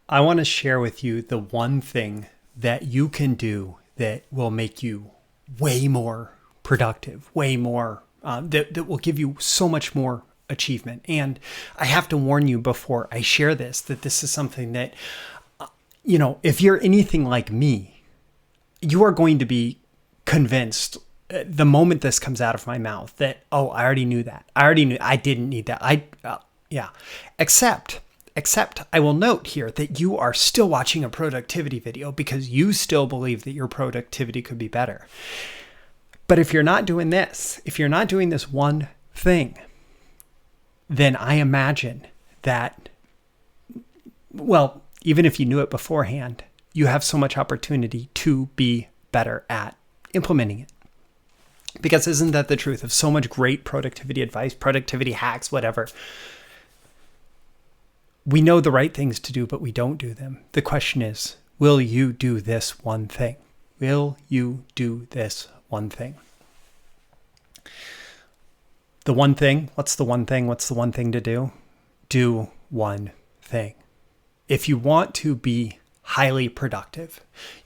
I want to share with you the one thing that you can do that will make you way more productive, way more, that will give you so much more achievement. And I have to warn you before I share this, that this is something that, if you're anything like me, you are going to be convinced the moment this comes out of my mouth that, oh, I already knew that. I didn't need that. Yeah. Except I will note here that you are still watching a productivity video because you still believe that your productivity could be better. But if you're not doing this, if you're not doing this one thing, then I imagine that, well, even if you knew it beforehand, you have so much opportunity to be better at implementing it. Because isn't that the truth of so much great productivity advice, productivity hacks, whatever? We know the right things to do, but we don't do them. The question is, will you do this one thing? Will you do this one thing? The one thing, what's the one thing? What's the one thing to do? Do one thing. If you want to be highly productive,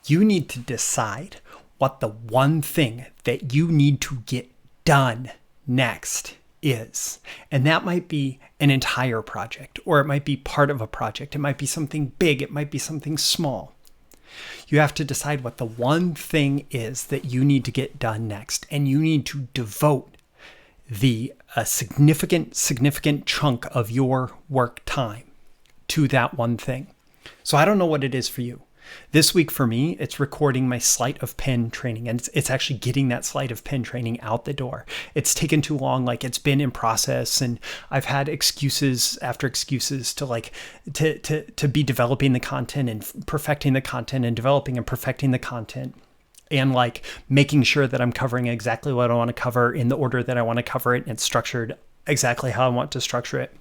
you need to decide what the one thing that you need to get done next is. And that might be an entire project, or it might be part of a project. It might be something big. It might be something small. You have to decide what the one thing is that you need to get done next. And you need to devote a significant chunk of your work time to that one thing. So I don't know what it is for you. This week for me, it's recording my sleight of pen training, and it's actually getting that sleight of pen training out the door. It's taken too long, like it's been in process, and I've had excuses after excuses to be developing the content and perfecting the content and developing and perfecting the content. And like making sure that I'm covering exactly what I want to cover in the order that I want to cover it, and it's structured exactly how I want to structure it.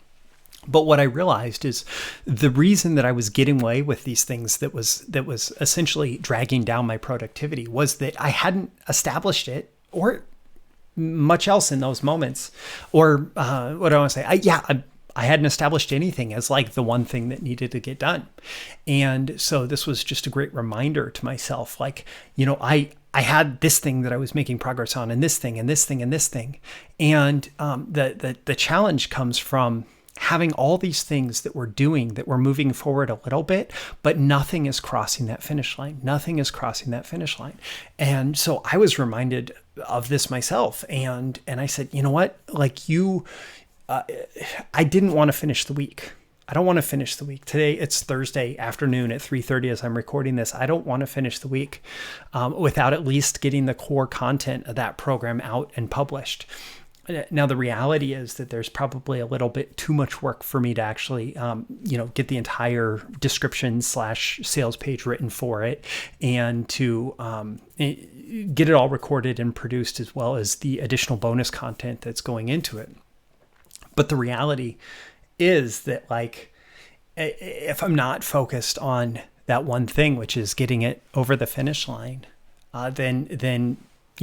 But what I realized is the reason that I was getting away with these things that was essentially dragging down my productivity was that I hadn't established it or much else in those moments. Or what do I want to say? I hadn't established anything as like the one thing that needed to get done. And so this was just a great reminder to myself, like, I had this thing that I was making progress on, and this thing, and this thing, and this thing. And the challenge comes from having all these things that we're doing, that we're moving forward a little bit, but nothing is crossing that finish line. Nothing is crossing that finish line. And so I was reminded of this myself. And I said, you know what? Like I didn't want to finish the week. I don't want to finish the week. Today, it's Thursday afternoon at 3:30 as I'm recording this. I don't want to finish the week without at least getting the core content of that program out and published. Now, the reality is that there's probably a little bit too much work for me to actually, get the entire description/sales page written for it, and to get it all recorded and produced, as well as the additional bonus content that's going into it. But the reality is that, like, if I'm not focused on that one thing, which is getting it over the finish line, then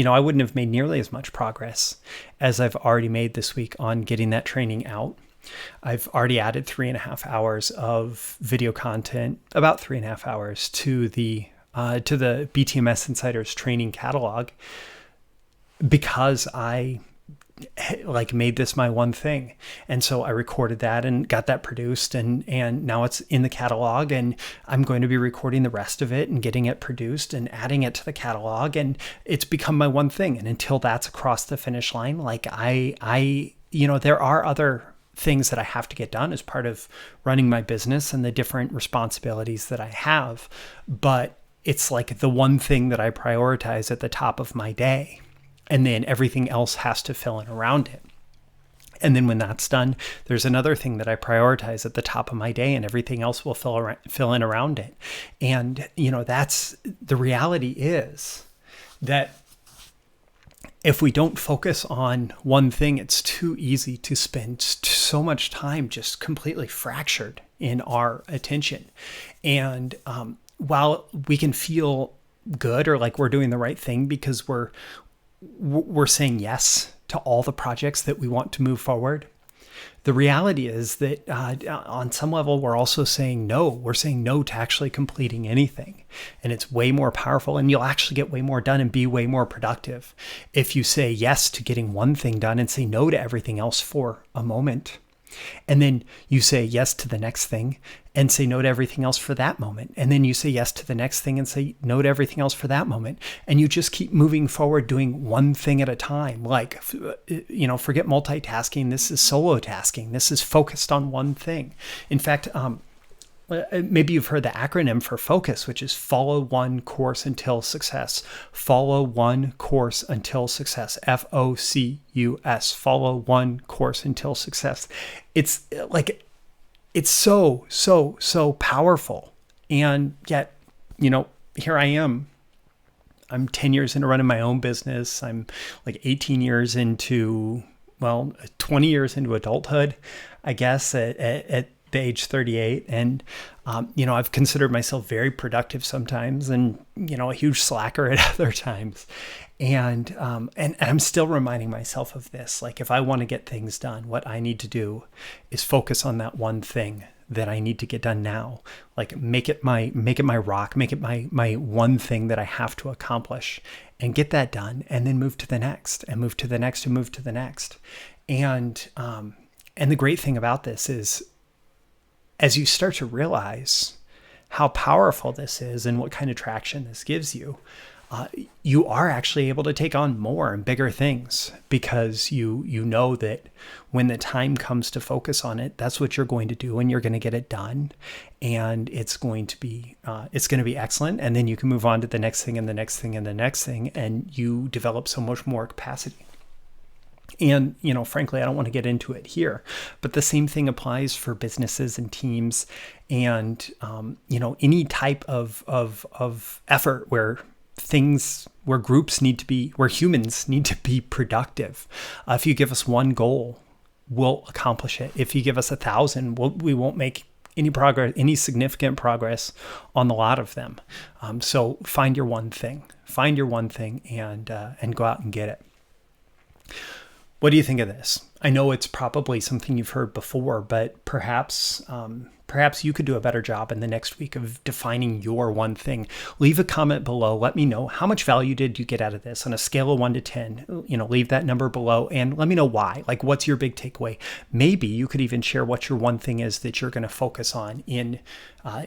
I wouldn't have made nearly as much progress as I've already made this week on getting that training out. I've already added 3.5 hours of video content, about 3.5 hours to the BTMS Insiders training catalog, because I made this my one thing. And so I recorded that and got that produced, and now it's in the catalog, and I'm going to be recording the rest of it and getting it produced and adding it to the catalog, and it's become my one thing. And until that's across the finish line, like there are other things that I have to get done as part of running my business and the different responsibilities that I have, but it's like the one thing that I prioritize at the top of my day. And then everything else has to fill in around it. And then when that's done, there's another thing that I prioritize at the top of my day, and everything else will fill in around it. And, that's the reality is that if we don't focus on one thing, it's too easy to spend so much time just completely fractured in our attention. And while we can feel good or like we're doing the right thing because we're saying yes to all the projects that we want to move forward, The reality is that on some level, we're also saying no. We're saying no to actually completing anything. And it's way more powerful, and you'll actually get way more done and be way more productive if you say yes to getting one thing done and say no to everything else for a moment. And then you say yes to the next thing and say no to everything else for that moment. And then you say yes to the next thing and say no to everything else for that moment. And you just keep moving forward doing one thing at a time. Like, forget multitasking. This is solo tasking. This is focused on one thing. In fact, maybe you've heard the acronym for FOCUS, which is follow one course until success. Follow one course until success. FOCUS. Follow one course until success. It's so powerful. And yet, here I am. I'm 10 years into running my own business. I'm like 18 years into, 20 years into adulthood, I guess, at the age 38. And, I've considered myself very productive sometimes and, a huge slacker at other times. And I'm still reminding myself of this. Like, if I want to get things done, what I need to do is focus on that one thing that I need to get done now. Like, make it my rock, make it my one thing that I have to accomplish, and get that done, and then move to the next, and move to the next, and move to the next. And the great thing about this is, as you start to realize how powerful this is and what kind of traction this gives you, you are actually able to take on more and bigger things, because you know that when the time comes to focus on it, that's what you're going to do, and you're going to get it done, and it's going to be excellent. And then you can move on to the next thing and the next thing and the next thing, and you develop so much more capacity. And, frankly, I don't want to get into it here, but the same thing applies for businesses and teams and, any type of effort where humans need to be productive. If you give us one goal, we'll accomplish it. If you give us 1,000, we won't make any significant progress on a lot of them. So find your one thing, and go out and get it. What do you think of this? I know it's probably something you've heard before, but perhaps you could do a better job in the next week of defining your one thing. Leave a comment below. Let me know how much value did you get out of this on a scale of 1 to 10. Leave that number below and let me know why. Like, what's your big takeaway? Maybe you could even share what your one thing is that you're going to focus on in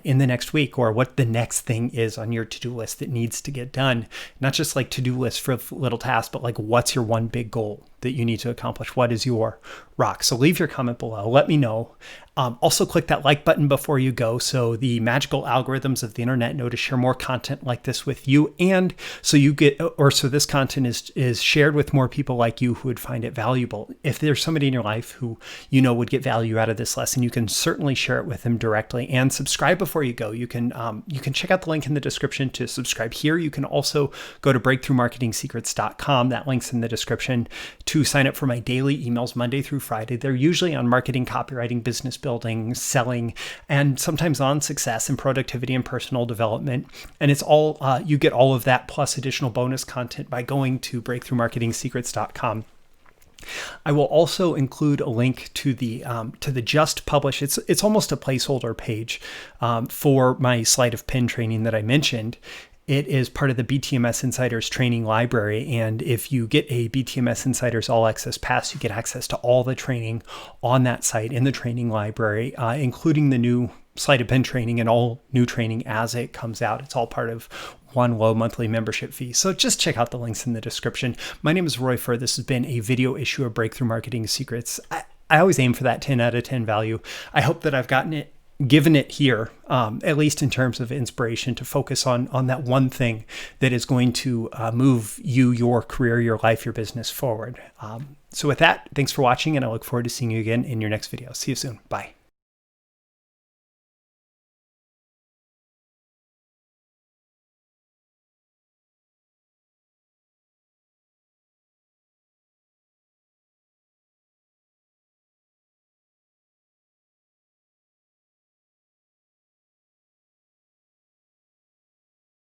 the next week, or what the next thing is on your to-do list that needs to get done. Not just like to-do lists for little tasks, but like, what's your one big goal that you need to accomplish? What is your rock? So leave your comment below. Let me know. Also click that like button before you go, so the magical algorithms of the internet know to share more content like this with you, and so this content is shared with more people like you who would find it valuable. If there's somebody in your life who would get value out of this lesson, you can certainly share it with them directly, and subscribe before you go. You can check out the link in the description to subscribe here. You can also go to breakthroughmarketingsecrets.com. That link's in the description to sign up for my daily emails Monday through Friday. They're usually on marketing, copywriting, business building, selling, and sometimes on success and productivity and personal development. And it's all, you get all of that plus additional bonus content by going to breakthroughmarketingsecrets.com. I will also include a link to the just published. It's almost a placeholder page for my sleight of pen training that I mentioned. It is part of the BTMS Insiders training library. And if you get a BTMS Insiders All Access Pass, you get access to all the training on that site in the training library, including the new sleight of pen training and all new training as it comes out. It's all part of one low monthly membership fee. So just check out the links in the description. My name is Roy Furr. This has been a video issue of Breakthrough Marketing Secrets. I always aim for that 10 out of 10 value. I hope that I've given it here, at least in terms of inspiration, to focus on that one thing that is going to move you, your career, your life, your business forward. So with that, thanks for watching, and I look forward to seeing you again in your next video. See you soon. Bye.